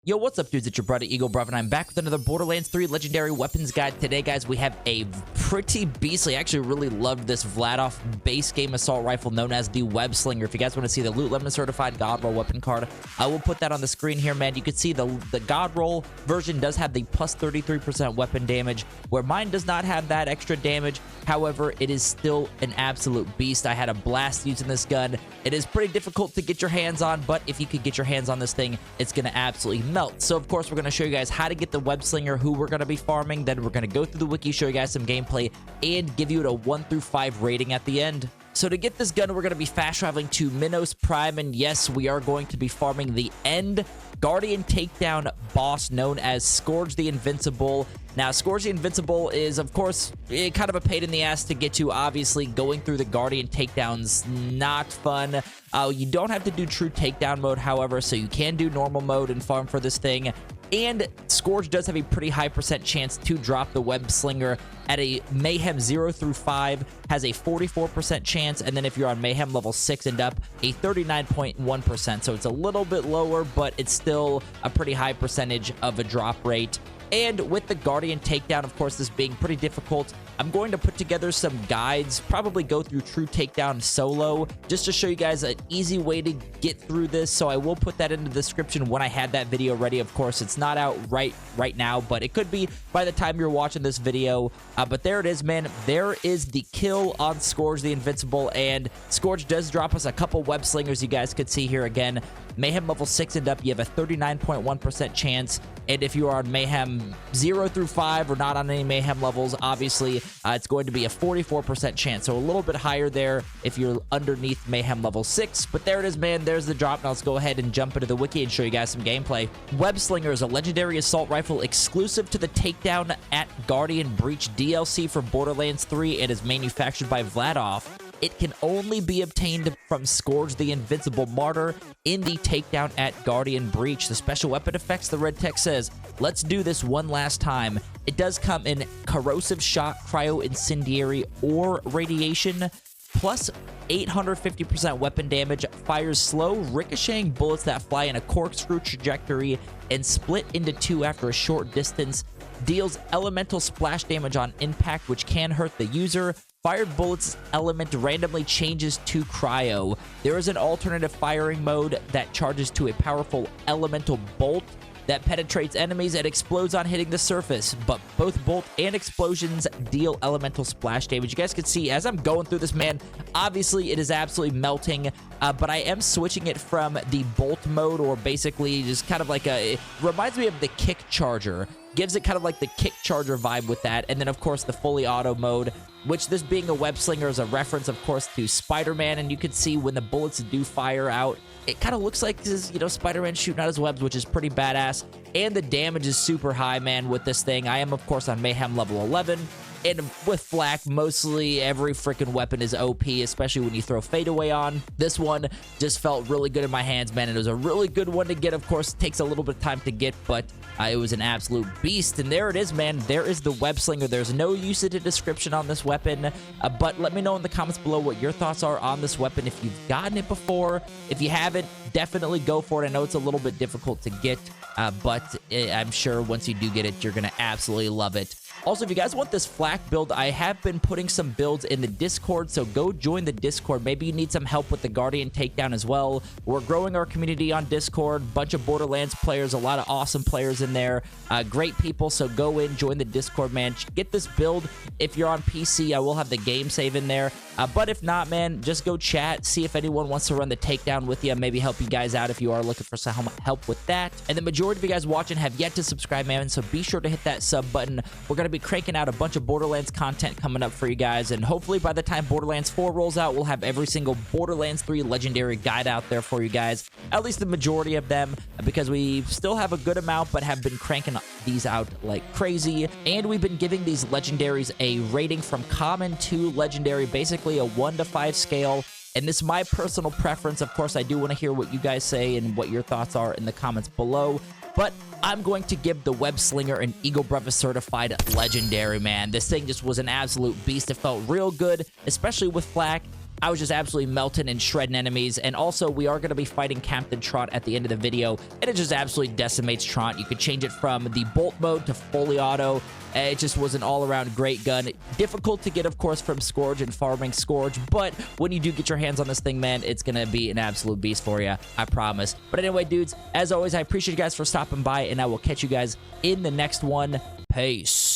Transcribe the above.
Yo, what's up, dudes? It's your brother Eagle Bruv, and I'm back with another Borderlands 3 Legendary Weapons Guide. Today, guys, we have a pretty beastly, I actually really loved this Vladoff base game assault rifle known as the Web Slinger. If you guys want to see the Loot Lemon Certified God Roll weapon card, I will put that on the screen here, man. You can see the God Roll version does have the plus 33% weapon damage, where mine does not have that extra damage. However, it is still an absolute beast. I had a blast using this gun. It is pretty difficult to get your hands on, but if you could get your hands on this thing, it's going to absolutely melt. So of course, we're going to show you guys how to get the Web Slinger, who we're going to be farming. Then we're going to go through the wiki, show you guys some gameplay, and give you it a 1 through 5 rating at the end. So to get this gun, we're going to be fast traveling to Minos Prime, and yes, we are going to be farming the end Guardian Takedown boss known as Scourge the Invinsible. Now, Scourge the Invincible is, of course, kind of a pain in the ass to get to. Obviously, going through the Guardian Takedown's not fun. You don't have to do true takedown mode, however, so you can do normal mode and farm for this thing. And Scourge does have a pretty high % chance to drop the Web Slinger at a Mayhem 0 through 5, has a 44% chance, and then if you're on Mayhem level 6 and up, a 39.1%. So it's a little bit lower, but it's still a pretty high percentage of a drop rate. And with the Guardian Takedown, of course, this being pretty difficult, I'm going to put together some guides, probably go through True Takedown solo, just to show you guys an easy way to get through this. So I will put that in the description when I had that video ready. Of course, it's not out right now, but it could be by the time you're watching this video. But there it is, man. There is the kill on Scourge the Invincible, and Scourge does drop us a couple Web Slingers. You guys could see here again. Mayhem level 6 and up, you have a 39.1% chance. And if you are on Mayhem 0 through 5 or not on any Mayhem levels, obviously, it's going to be a 44% chance. So a little bit higher there if you're underneath Mayhem level 6. But there it is, man. There's the drop. Now let's go ahead and jump into the wiki and show you guys some gameplay. Web Slinger is a legendary assault rifle exclusive to the Takedown at Guardian Breach DLC for Borderlands 3 and is manufactured by Vladoff. It can only be obtained from Scourge the Invincible Martyr in the Takedown at Guardian Breach. The special weapon effects, the red text says, "Let's do this one last time." It does come in corrosive shock, cryo incendiary, or radiation, plus 850% weapon damage, fires slow, ricocheting bullets that fly in a corkscrew trajectory and split into two after a short distance, deals elemental splash damage on impact, which can hurt the user. Fired bullets element randomly changes to cryo. There is an alternative firing mode that charges to a powerful elemental bolt that penetrates enemies and explodes on hitting the surface, but both bolt and explosions deal elemental splash damage. You guys can see as I'm going through this, man, obviously it is absolutely melting, but I am switching it from the bolt mode, or basically just kind of like it reminds me of the kick charger. Gives it kind of like the kick charger vibe with that. And then, of course, the fully auto mode, which this being a Web Slinger is a reference, of course, to Spider-Man. And you can see when the bullets do fire out, it kind of looks like this is, you know, Spider-Man shooting out his webs, which is pretty badass. And the damage is super high, man, with this thing. I am, of course, on Mayhem level 11. And with Flak, mostly every freaking weapon is OP, especially when you throw Fadeaway on. This one just felt really good in my hands, man. And it was a really good one to get. Of course, it takes a little bit of time to get, but it was an absolute beast. And there it is, man. There is the Web Slinger. There's no usage description on this weapon, but let me know in the comments below what your thoughts are on this weapon. If you've gotten it before, if you haven't, definitely go for it. I know it's a little bit difficult to get, but I'm sure once you do get it, you're going to absolutely love it. Also, if you guys want this Flak build, I have been putting some builds in the Discord, so go join the Discord. Maybe you need some help with the Guardian Takedown as well. We're growing our community on Discord. Bunch of Borderlands players, a lot of awesome players in there. Great people, so go in, join the Discord, man. Get this build. If you're on PC, I will have the game save in there. But if not, man, just go chat, see if anyone wants to run the Takedown with you, maybe help you guys out if you are looking for some help with that. And the majority of you guys watching have yet to subscribe, man, so be sure to hit that sub button. We're going to be cranking out a bunch of Borderlands content coming up for you guys, and hopefully by the time Borderlands 4 rolls out, we'll have every single Borderlands 3 Legendary guide out there for you guys, at least the majority of them, because we still have a good amount, but have been cranking these out like crazy. And we've been giving these Legendaries a rating from common to Legendary, basically a 1 to 5 scale. And this is my personal preference. Of course, I do want to hear what you guys say and what your thoughts are in the comments below. But I'm going to give the Web Slinger an Eagle Bruv certified Legendary, man. This thing just was an absolute beast. It felt real good, especially with Flak. I was just absolutely melting and shredding enemies. And also, we are going to be fighting Captain Trot at the end of the video, and it just absolutely decimates Trot. You could change it from the bolt mode to fully auto. It just was an all-around great gun. Difficult to get, of course, from Scourge and farming Scourge, but when you do get your hands on this thing, man, it's going to be an absolute beast for you, I promise. But anyway, dudes, as always, I appreciate you guys for stopping by, and I will catch you guys in the next one. Peace.